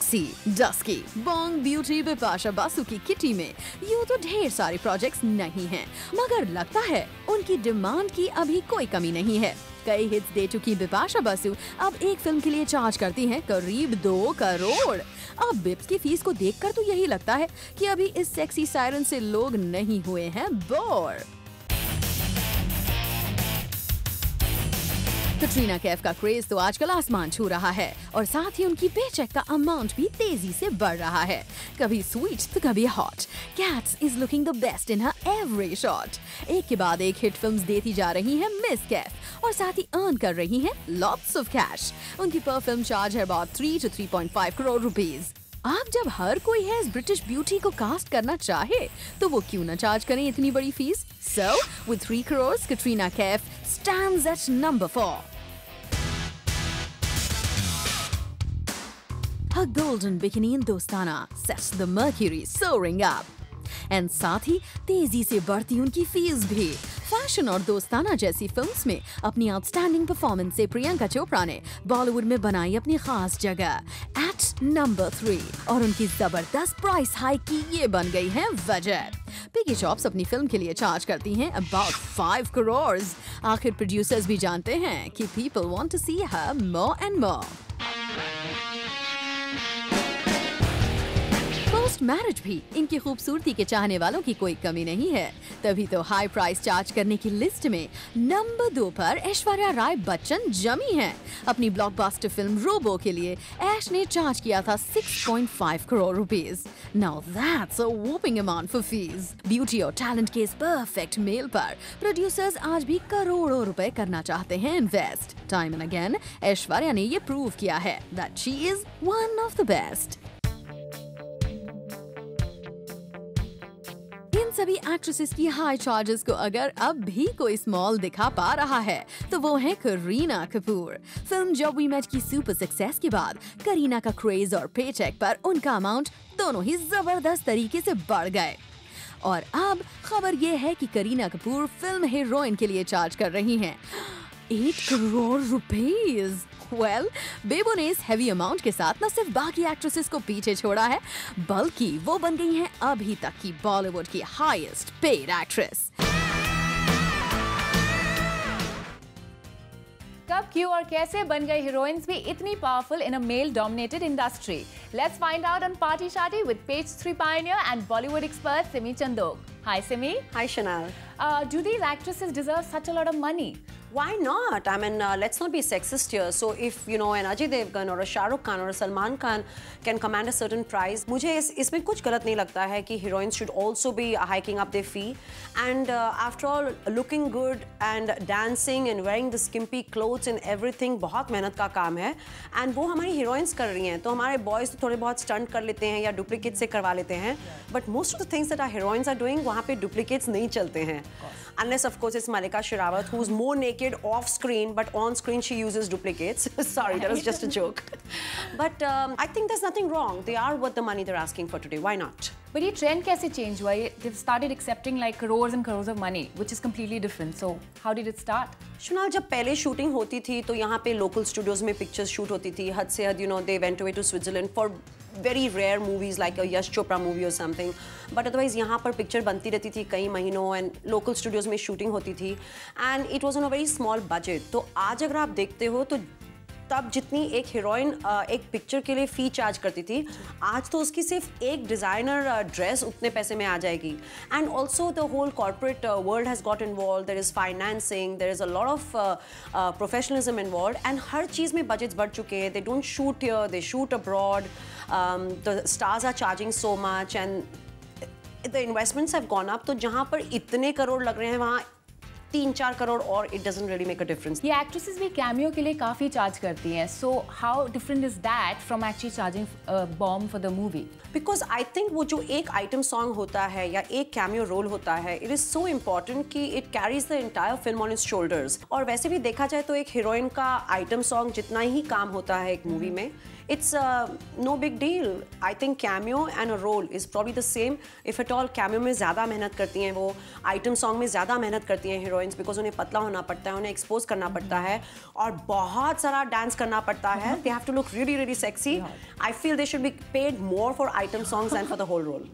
Sexy, dusky, Bong beauty Bipasha Basu की kitty में यूँ तो ढेर सारे प्रोजेक्ट्स नहीं हैं, मगर लगता है उनकी डिमांड की अभी कोई कमी नहीं है। कई हिट्स दे चुकी बिपाशा बासु अब एक फिल्म के लिए चार्ज करती हैं करीब 2 करोड़। अब बिप्स की फीस को देखकर तो यही लगता है कि अभी इस सेक्सी सायरन से लोग नहीं हुए हैं बोर। कटरीना कैफ का क्रेज तो आजकल आसमान छू रहा है और साथ ही उनकी पेचेक का अमाउंट भी तेजी से बढ़ रहा है। कभी स्वीट तो कभी hot, cats is looking the best in her every shot. एक के बाद एक हिट फिल्म्स देती जा रही हैं मिस कैफ और साथ ही अर्न कर रही हैं लॉट्स ऑफ कैश। उनकी पर फिल्म चार्ज है अबाउट 3 to 3.5 करोड़ रुपीज। आप जब हर कोई है इस ब्रिटिश ब्यूटी को कास्ट करना चाहे तो वो क्यों न चार्ज करें इतनी बड़ी fees. So, with 3 crores, Katrina Kaif stands at number 4. Her golden bikini in Dostana sets the mercury soaring up. And साथ ही तेजी से बढ़ती उनकी फीस भी। फैशन और दोस्ताना जैसी फिल्म्स में अपनी आउटस्टैंडिंग परफॉर्मेंस से प्रियंका चोपड़ा ने बॉलीवुड में बनाई अपनी खास जगह एट नंबर 3 और उनकी जबरदस्त प्राइस हाइक की ये बन गई है वजह। पिगी चॉप्स अपनी फिल्म के लिए चार्ज करती हैं अबाउट 5 करोड़। आखिर प्रोड्यूसर्स भी जानते हैं कि people want to see her more and more. Post marriage भी इनकी खूबसूरती के चाहने वालों की कोई कमी नहीं है, तभी तो हाई प्राइस चार्ज करने की लिस्ट में नंबर 2 पर ऐश्वर्या राय बच्चन जमी हैं। अपनी ब्लॉकबस्टर फिल्म रोबो के लिए ऐश ने चार्ज किया था 6.5 crore rupees. Now that's a whooping amount for fees. Beauty और टैलेंट के इस परफेक्ट मेल पर प्रोड्यूसर्स आज भी करोड़ों रुपए करना चाहते हैं invest. Time and again Aishwarya ने ये प्रूव किया है that she is one of the best. इन सभी एक्ट्रेसेस की हाई चार्जेस को अगर अब भी कोई स्मॉल दिखा पा रहा है तो वो है करीना कपूर। फिल्म जब वी मेट की सुपर सक्सेस के बाद करीना का क्रेज और पेचेक पर उनका अमाउंट दोनों ही जबरदस्त तरीके से बढ़ गए। और अब खबर ये है कि करीना कपूर फिल्म हीरोइन के लिए चार्ज कर रही हैं 8 करोड़ रुपीस। वेल, बेबो ने इस हैवी अमाउंट के साथ न सिर्फ बाकी एक्ट्रेसेस को पीछे छोड़ा है बल्कि वो बन गई हैं अभी तक की बॉलीवुड की हाईएस्ट पेड एक्ट्रेस। कब, क्यों और कैसे बन गए हीरोइंस भी इतनी powerful in a male dominated industry? Let's find out on party शादी with page 3 pioneer and Bollywood expert Simi Chandok. Hi Simi. Hi Shanal. Do these actresses deserve such a lot of money? Why not? I mean, let's not be sexist here. So if you know an Ajay Devgan or a Shah Rukh Khan or a Salman Khan can command a certain price, मुझे इसमें कुछ गलत नहीं लगता है कि heroines should also be hiking up their fee. And after all, looking good and dancing and wearing the skimpy clothes and everything बहुत मेहनत का काम है. And वो हमारी heroines कर रही हैं, तो हमारे boys तो थोड़े बहुत stunt कर लेते हैं या duplicate से करवा लेते हैं. But most of the things that our heroines are doing, वहाँ पे duplicates नहीं चलते हैं. Unless of course it's Malika Sherawat who's more naked off screen, but on screen she uses duplicates. Sorry, that was just a joke. But I think there's nothing wrong. They are worth the money they're asking for today. Why not? But ये trend कैसे change हुआ? They've started accepting like crores and crores of money, which is completely different. So how did it start? शुनाल, जब पहले shooting होती थी तो यहाँ पे लोकल स्टूडियोज में पिक्चर्स शूट होती थी। हद से हद, you know, they went away to Switzerland for very rare movies like a Yash Chopra movie or something. But otherwise यहाँ पर पिक्चर बनती रहती थी कई महीनों and लोकल स्टूडियोज में शूटिंग होती थी and it was on a very small budget. तो आज अगर आप देखते हो तो तब जितनी एक हीरोइन एक पिक्चर के लिए फ़ी चार्ज करती थी, आज तो उसकी सिर्फ एक डिज़ाइनर ड्रेस उतने पैसे में आ जाएगी. And also the whole corporate world has got involve. There is financing, there is a lot of professionalism involve and हर चीज़ में बजट्स बढ़ चुके हैं. They don't shoot here, they shoot abroad. The stars are charging so much and the investments have gone up. तो जहाँ पर इतने करोड़ लग रहे हैं वहाँ 3-4 करोड़ और it doesn't really make a difference. ये एक्ट्रेसेस भी कैमियो के लिए काफी चार्ज करती हैं. So how different is that from actually charging a bomb for the movie? Because I think वो जो एक आइटम सॉन्ग होता है या एक कैमियो रोल होता है, it is so important कि it carries the entire film on its shoulders. और वैसे भी देखा जाए तो एक हीरोइन का आइटम सॉन्ग जितना ही काम होता है एक मूवी में, it's no big deal. I think cameo and a role is probably the same. If at all, cameo में ज़्यादा मेहनत करती हैं वो, आइटम सॉन्ग में ज़्यादा मेहनत करती हैं हीरोइंस. हीरोइंस बिकॉज उन्हें पतला होना पड़ता है, उन्हें एक्सपोज करना पड़ता है और बहुत सारा डांस करना पड़ता है. They have to look really really sexy. I feel they should be paid more for item songs than for the whole role.